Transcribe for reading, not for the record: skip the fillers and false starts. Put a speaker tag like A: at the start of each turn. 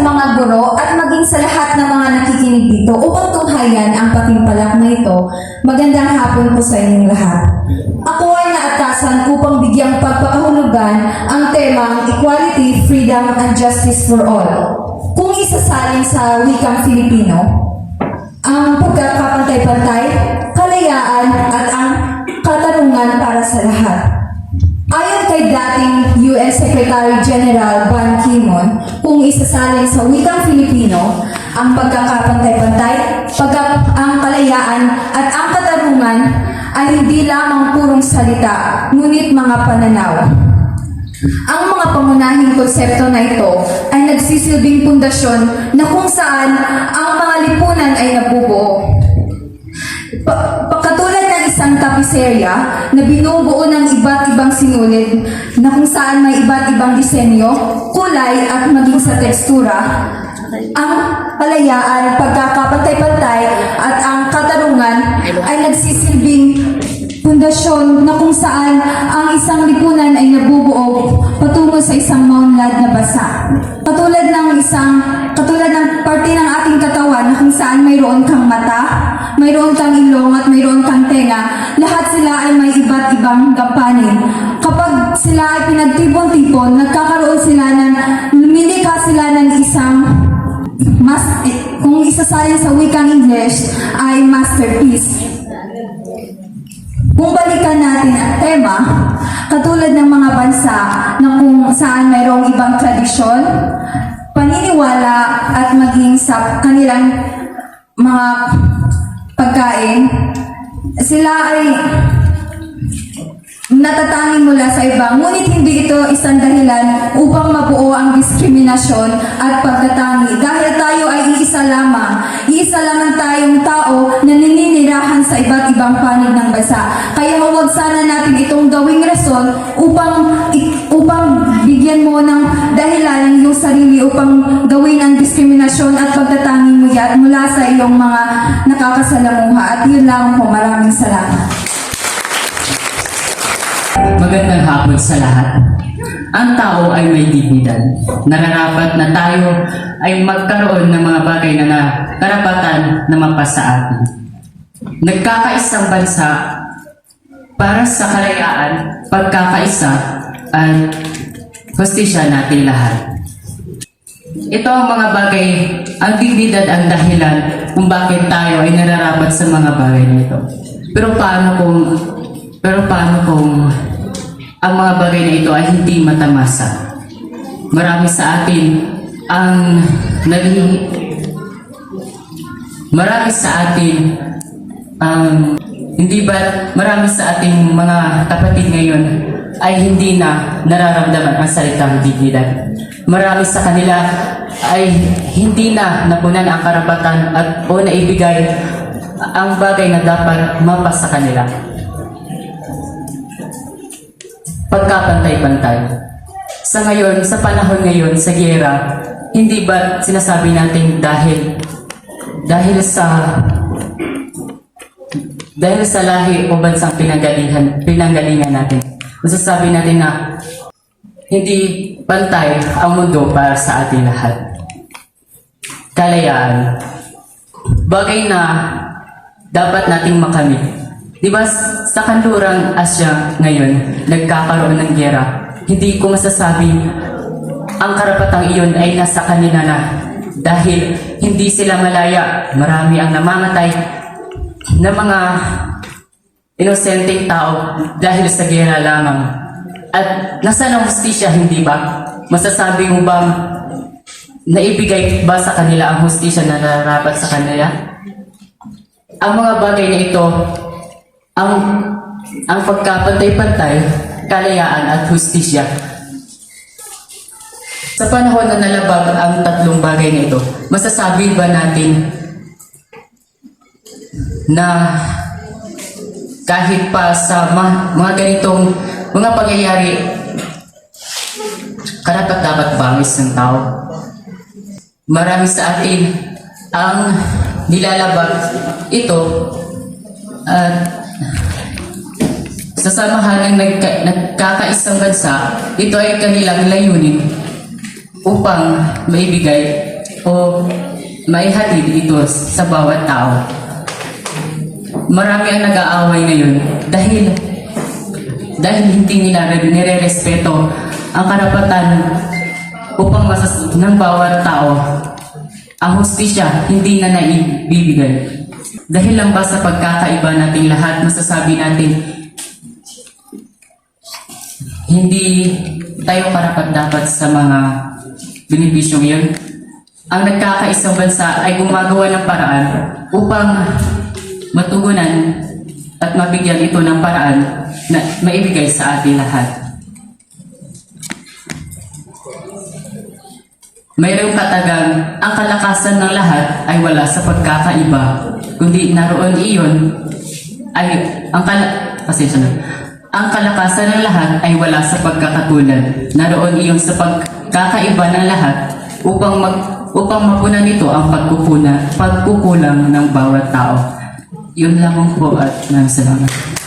A: mga guro at maging sa lahat ng mga nakikinig dito upang tunghayan ang patimpalak na ito. Magandang hapon po sa inyong lahat. Ako ay naatasan upang bigyang pagpapahulugan ang temang Equality, Freedom, and Justice for All. Kung isasalin sa wikang Filipino, ang pagkakapantay-pantay, kalayaan at ang katarungan para sa lahat. Ayon kay dating UN Secretary General Ban Ki-moon, kung isasalin sa wikang Filipino, ang pagkakapantay-pantay, ang kalayaan at ang katarungan ay hindi lamang purong salita, ngunit mga pananaw. Ang mga pangunahing konsepto na ito ay nagsisilbing pundasyon na kung saan ang mga lipunan ay nabubuo. Katulad ng isang tapiserya na binubuo ng iba't ibang sinulid na kung saan may iba't ibang disenyo, kulay at maging sa tekstura, ang kalayaan, pagkakapantay-pantay at ang katarungan ay nagsisilbing pundasyon na kung saan ang isang lipunan ay nabubuo patungo sa isang maunlad na bansa. Katulad ng parte ng ating katawan na kung saan mayroon kang mata, mayroon kang ilong at mayroon kang tenga, lahat sila ay may iba't ibang gampanin. Kapag sila ay pinagtipon-tipon, nagkakaroon sila lumilikha sila ng isang kung isasalin sa wikang English ay masterpiece. Kung balikan natin ang tema, katulad ng mga bansa na kung saan mayroong ibang tradisyon, paniniwala at maging sa kanilang mga pagkain, sila ay natatanging mula sa iba, ngunit hindi ito isang dahilan upang mabuo ang diskriminasyon at pagtatangi. Dahil tayo ay iisa lamang tayong tao na naninirahan sa iba't ibang panig ng bansa. Kaya huwag sana natin itong gawing rason upang bigyan mo ng dahilan ang iyong sarili upang gawin ang diskriminasyon at pagtatangi mo yan mula sa iyong mga nakakasalamuha. At yun lang po, maraming salamat.
B: Magandang hapon sa lahat. Ang tao ay may dignidad. Nararapat na tayo ay magkaroon ng mga bagay na karapatan na mapasa atin. Nagkakaisang bansa para sa kalayaan, pagkakaisa at hustisya natin lahat. Ito ang mga bagay, ang dignidad ang dahilan kung bakit tayo ay nararapat sa mga bagay nito. Pero paano kung ang mga bagay na ito ay hindi matamasa? Marami sa atin marami sa ating mga kapatid ngayon ay hindi na nararamdaman ang salitang dignidad. Marami sa kanila ay hindi na napunan ang karapatan o naibigay ang bagay na dapat mapasa kanila. Pagkapantay-pantay. Sa panahon ngayon, sa giyera, hindi ba sinasabi natin dahil sa lahi o bansang pinanggalingan natin, masasabi natin na hindi pantay ang mundo para sa ating lahat. Kalayaan. Bagay na dapat nating makamit. Di ba sa kanlurang Asya ngayon, nagkakaroon ng giyera, hindi ko masasabing ang karapatang iyon ay nasa kanila na dahil hindi sila malaya. Marami ang namamatay na mga inosenteng tao dahil sa giyera lamang. At nasaan ang hustisya, hindi ba? Masasabi mo bang naibigay ba sa kanila ang hustisya na nararapat sa kanila? Ang mga bagay na ito, ang pagkapantay-pantay, kalayaan at hustisya. Sa panahon na nalabag ang tatlong bagay na ito, masasabi ba natin na kahit pa sa mga ganitong mga pangyayari, karapat-dapat bangis ng tao? Marami sa atin ang nilalabag ito at sa samahan ng nagkakaisang bansa, ito ay kanilang layunin upang maibigay o maihatid ito sa bawat tao. Marami ang nag-aaway ngayon dahil hindi nila nire-respeto ang karapatan upang ng bawat tao. Ang hustisya hindi na naibibigay. Dahil lang ba sa pagkakaiba nating lahat, masasabi natin hindi tayo karapat-dapat sa mga benepisyong yun? Ang nagkakaisang bansa ay gumagawa ng paraan upang matugunan at mabigyan ito ng paraan na maibigay sa ating lahat. Mayroong katagang, ang kalakasan ng lahat ay wala sa pagkakaiba, kundi naroon iyon ay ang kalakasan ng lahat ay wala sa pagkakatulad. Naroon iyon sa pagkakaiba ng lahat upang mapunan nito ang pagkukulang ng bawat tao. Yun lamang po at maraming salamat.